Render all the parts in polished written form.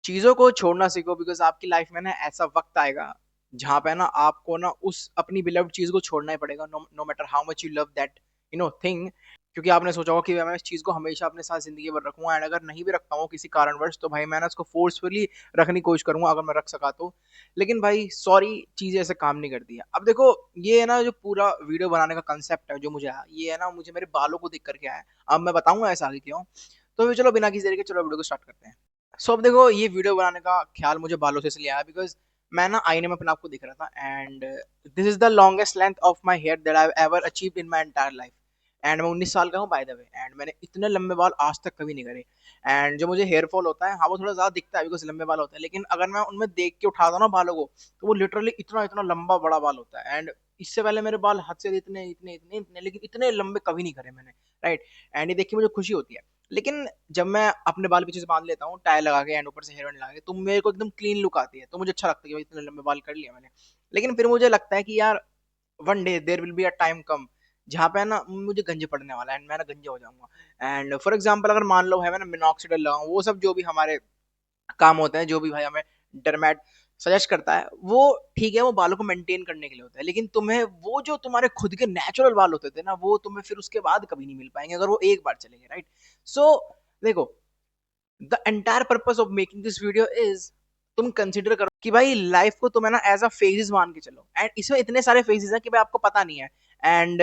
चीज़ों को छोड़ना सीखो बिकॉज़ आपकी लाइफ में ना ऐसा वक़्त आएगा, जहाँ पे ना आपको ना उस अपनी बिलव्ड चीज़ को छोड़ना ही पड़ेगा no no matter how much you love that thing. क्योंकि आपने सोचा होगा कि मैं इस चीज़ को हमेशा अपने साथ ज़िंदगी भर रखूँगा एंड अगर नहीं भी रखता हूँ किसी कारणवश तो भाई मैं ना उसको फ़ोर्सफुली रखने की कोशिश करूँगा अगर मैं रख सका तो। लेकिन भाई सॉरी चीज़ें ऐसे काम नहीं करती हैं। अब देखो ये है ना जो पूरा वीडियो बनाने का कांसेप्ट है जो मुझे आया, ये है ना मुझे मेरे बालों को देख कर के आया है। अब मैं बताऊँगा ऐसा आगे क्यों? तो फिर चलो बिना किसी देरी के चलो वीडियो को स्टार्ट करते हैं। सो अब देखो ये वीडियो बनाने का ख्याल मुझे बालों से इसलिए आया बिकॉज मैं ना आईने में अपने आप को दिख रहा था and this is the longest length of my hair that I ever achieve in my entire life. And मैं 19 साल का हूँ बाय द वे एंड मैंने इतने लंबे बाल आज तक कभी नहीं करे। एंड जो मुझे हेयर फॉल होता है हाँ वो थोड़ा ज्यादा दिखता है बिकॉज लंबे बाल होते हैं, लेकिन अगर मैं उनमें देख के उठाता हूँ ना बालों को तो वो लिटरली इतना इतना लंबा बड़ा बाल होता है। एंड इससे पहले मेरे बाल हद से इतने इतने इतने इतने लेकिन इतने लंबे कभी नहीं करे मैंने। राइट। एंड ये देख के मुझे खुशी होती है। लेकिन जब मैं अपने बाल पीछे से बांध लेता हूँ टाई लगा के एंड ऊपर से हेयर बैंड लगा के तो मेरे को एकदम क्लीन लुक आती है, तो मुझे अच्छा लगता है कि भाई इतने लंबे बाल कर लिया मैंने। लेकिन फिर मुझे लगता है कि यार one day there will be a time come जहाँ पे ना मुझे गंजे पड़ने वाला है एंड मैं ना गंजे हो जाऊंगा। एंड फॉर एग्जाम्पल अगर मान लो है मैं ना मिनॉक्सिडिल लगाऊं वो सब जो भी हमारे काम होते हैं जो भी भाई हमें डरमैट सजेस्ट करता है वो ठीक है, वो बालों को मेंटेन करने के लिए होता है, लेकिन तुम्हें वो जो तुम्हारे खुद के नेचुरल बाल होते थे ना वो तुम्हें फिर उसके बाद कभी नहीं मिल पाएंगे अगर वो एक बार चलेंगे। राइट। सो देखो the entire purpose of making this video is तुम कंसिडर करो कि भाई लाइफ को तुम है ना एज अ फेजेस मान के चलो एंड इसमें इतने सारे फेजेस हैं कि भाई आपको पता नहीं है। एंड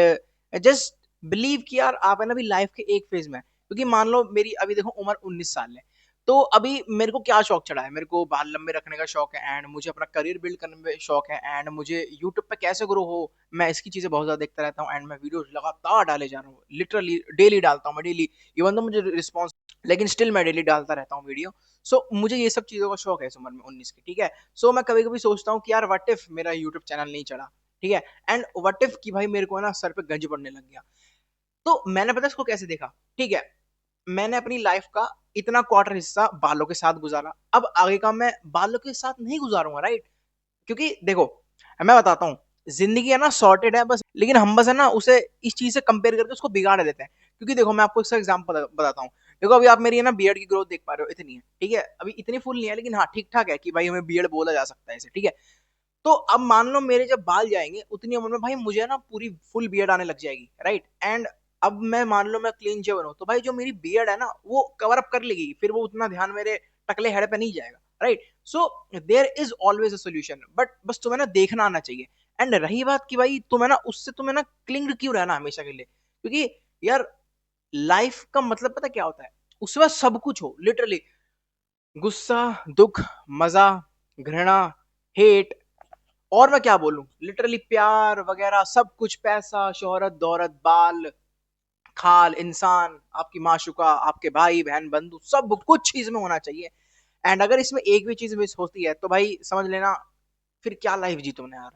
जस्ट बिलीव कि यार आप है ना अभी लाइफ के एक फेज में हैं। क्योंकि मान लो मेरी अभी देखो उम्र 19 साल है, तो अभी मेरे को क्या शौक चढ़ा है, मेरे को बाल लंबे रखने का शौक है एंड मुझे अपना करियर बिल्ड करने में शौक है एंड मुझे यूट्यूब पे कैसे ग्रो हो मैं इसकी चीजें बहुत ज्यादा देखता रहता हूँ एंड मैं वीडियो लगातार डाले जा रहा हूँ, लिटरली डेली डालता हूँ मैं डेली। इवन तो मुझे रिस्पॉन्स लेकिन स्टिल मैं डेली डालता रहता हूँ वीडियो। सो मुझे ये सब चीज़ों का शौक है इस उम्र में 19 की। ठीक है। सो मैं कभी कभी सोचता हूँ कि यार व्हाट इफ मेरा यूट्यूब चैनल नहीं चला। ठीक है। एंड व्हाट इफ कि भाई मेरे को ना सर पे गंज पड़ने लग गया। तो मैंने पता इसको कैसे देखा। ठीक है। मैंने अपनी लाइफ का इतना क्वार्टर हिस्सा बालों के साथ गुजारा, अब आगे का मैं बालों के साथ नहीं गुजारूंगा। राइट। क्योंकि देखो मैं बताता हूँ जिंदगी है ना सॉर्टेड है बस, लेकिन हम बस है ना उसे इस चीज से कंपेयर करके उसको बिगाड़ देते हैं। क्योंकि देखो मैं आपको इसका एग्जांपल बताता हूँ। देखो अभी आप मेरी है ना बियर्ड की ग्रोथ देख पा रहे हो, इतनी है। ठीक है। अभी इतनी फुल नहीं है लेकिन हाँ ठीक ठाक है कि भाई हमें बियर्ड बोला जा सकता है इसे। ठीक है। तो अब मान लो मेरे जब बाल जाएंगे उतनी उम्र में भाई मुझे ना पूरी फुल बियर्ड आने लग जाएगी। राइट। एंड अब मैं मान लो मैं क्लीन शेवन हूं तो भाई जो मेरी बियर्ड है ना वो कवर अप कर लेगी, फिर वो उतना ध्यान मेरे टकले हेड पे नहीं जाएगा। Right. So there is always a solution but बस तुम्हें ना देखना आना चाहिए। एंड रही बात कि भाई तुम्हें ना उससे तुम्हें ना क्लिंग क्यों रहना हमेशा के लिए, क्योंकि यार लाइफ का मतलब पता क्या होता है, उसमें सब कुछ हो लिटरली, गुस्सा, दुख, मजा, घृणा, हेट, और मैं क्या बोलूं लिटरली प्यार वगैरह सब कुछ, पैसा शोहरत दौलत बाल खाल इंसान आपकी माशुका आपके भाई बहन बंधु सब कुछ चीज में होना चाहिए। एंड अगर इसमें एक भी चीज मिस होती है तो भाई समझ लेना फिर क्या लाइफ जी तुमने यार।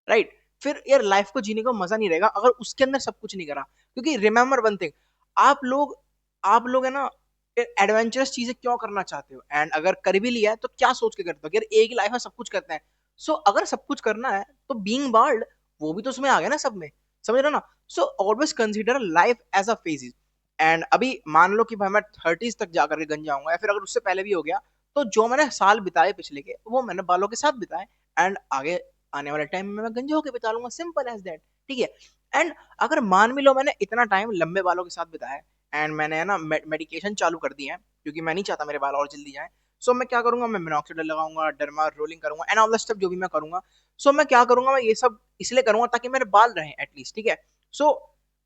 राइट। फिर यार लाइफ को जीने का मजा नहीं रहेगा अगर उसके अंदर सब कुछ नहीं करा। क्योंकि रिमेंबर वन थिंग, आप लोग आप लोग है ना एडवेंचरस चीजें क्यों करना चाहते हो एंड अगर कर भी लिया है तो क्या सोच के करते हो कि यार एक ही लाइफ में सब कुछ करते हैं। सो अगर सब कुछ करना है तो बीइंग बाल्ड वो भी तो उसमें आ गया ना सब में, समझ रहे हो ना। So always consider life as a phases. And अभी मान लो कि भाई मैं 30s तक जाकर के गंज जाऊंगा या फिर अगर उससे पहले भी हो गया तो जो मैंने साल बिताए पिछले के वो मैंने बालों के साथ बिताए एंड आगे आने वाले टाइम में मैं गंजे होके बिता लूंगा, सिंपल एज दैट। ठीक है। एंड अगर मान भी लो मैंने इतना टाइम लंबे बालों के साथ बिताया एंड मैंने है ना मेडिकेशन चालू कर दी है क्योंकि मैं नहीं चाहता मेरे बाल और जल्दी जाए। सो मैं क्या करूंगा, मैं मिनॉक्सिडिल लगाऊंगा, डर्मा रोलिंग करूंगा एंड ऑल द स्टेप जो भी मैं करूंगा। सो मैं क्या करूंगा, मैं ये सब इसलिए करूंगा ताकि मेरे बाल रहें एटलीस्ट। ठीक है। सो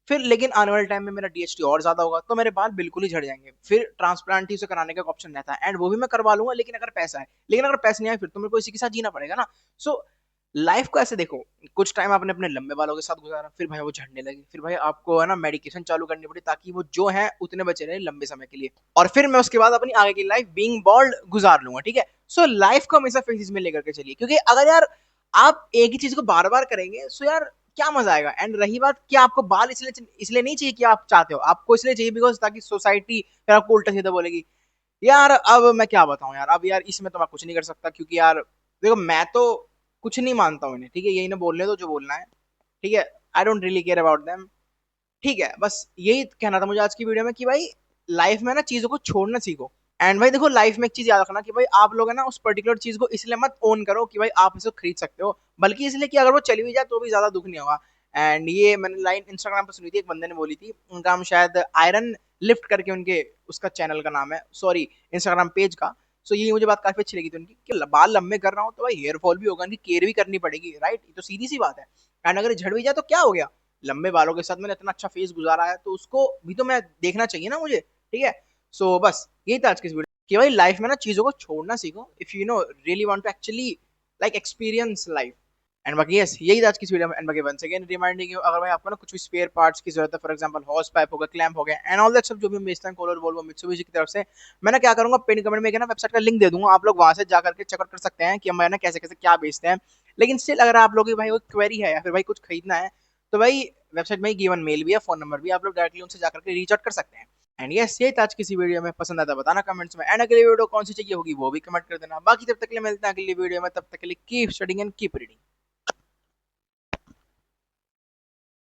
फिर लेकिन आने वाले टाइम में मेरा डीएचटी और ज्यादा होगा तो मेरे बाल बिल्कुल ही झड़ जाएंगे, फिर ट्रांसप्लांट ही उसे कराने का ऑप्शन रहता है एंड वो भी मैं करवा लूंगा, लेकिन अगर पैसा है। लेकिन अगर पैसे नहीं आए फिर तो मेरे को इसी के साथ जीना पड़ेगा ना। सो लाइफ को ऐसे देखो, कुछ टाइम आपने अपने लंबे बालों के साथ गुजारा फिर भाई वो झड़ने लगे, फिर भाई आपको है ना मेडिकेशन चालू करनी पड़ी ताकि वो जो है उतने बचे रहे लंबे समय के लिए, और फिर मैं उसके बाद अपनी आगे की लाइफ बीइंग बॉल्ड गुजार लूंगा। ठीक है। सो लाइफ को हमेशा फेजेस में लेकर के चलिए, क्योंकि अगर यार आप एक ही चीज को बार बार करेंगे सो यार क्या मजा आएगा। एंड रही बात कि आपको बाल इसलिए इसलिए नहीं चाहिए कि आप चाहते हो, आपको इसलिए चाहिए बिकॉज ताकि सोसाइटी फिर आपको उल्टा सीधा बोलेगी। यार अब मैं क्या बताऊं यार, अब यार इसमें तो मैं कुछ नहीं कर सकता क्योंकि यार देखो मैं तो कुछ नहीं मानता हूँ इन्हें। ठीक है। यही ना बोलने दो जो बोलना है। ठीक है। I don't really care about them. ठीक है। बस यही कहना था मुझे आज की वीडियो में कि भाई लाइफ में ना चीजों को छोड़ना सीखो एंड भाई देखो लाइफ में एक चीज याद रखना कि भाई आप लोग है ना उस पर्टिकुलर चीज को इसलिए मत ओन करो कि भाई आप इसको खरीद सकते हो, बल्कि इसलिए कि अगर वो चली भी जाए तो भी ज्यादा दुख नहीं होगा। एंड ये मैंने लाइन इंस्टाग्राम पर सुनी थी, एक बंदे ने बोली थी, उनका नाम शायद आयरन लिफ्ट करके उनके उसका चैनल का नाम है, सॉरी इंस्टाग्राम पेज का। सो ये मुझे बात काफी अच्छी लगी थी उनकी कि बाल लंबे कर रहा हूँ तो भाई हेयर फॉल भी होगा, उनकी केयर भी करनी पड़ेगी, राइट? ये तो सीधी सी बात है। एंड अगर ये झड़ भी जाए तो क्या हो गया, लंबे बालों के साथ मैंने इतना अच्छा फेस गुजारा है तो उसको भी तो मैं देखना चाहिए ना मुझे, ठीक है? सो बस यही था आज की इस वीडियो कि भाई लाइफ में ना चीजों को छोड़ना सीखो, if you know really want to actually like experience life. And बाकी यस यही था आज की इस वीडियो में। एंड बाकी वंस अगेन रिमाइंडिंग यू, अगर भाई आपको ना कुछ भी स्पेयर पार्ट्स की जरूरत है, फॉर एग्जांपल हॉर्स पाइप हो गया, क्लैंप हो गया एंड ऑल दैट सब जो भी हम बेचते हैं कोलर वोल्वो मित्सुबिशी की तरफ से, मैं ना क्या करूंगा पिन कमेंट में एक ना वेबसाइट का लिंक दे दूंगा, आप लोग वहां से जाकर के चेकआउट कर सकते हैं कि हम ना कैसे कैसे क्या बेचते हैं। लेकिन स्टिल अगर आप लोगों की भाई वो क्वेरी है या फिर भाई कुछ खरीदना है तो भाई वेबसाइट में गिवन मेल भी है, फोन नंबर भी, आप लोग डायरेक्टली उनसे जाकर के रीच आउट कर सकते हैं। एंड यस ये था आज किसी वीडियो में, पसंद आता बताना कमेंट्स में, एंड अगली वीडियो कौन सी चाहिए होगी वो भी कमेंट कर देना। बाकी तब तक के लिए मिलते हैं अगली वीडियो में, तब तक के लिए keep studying and keep reading.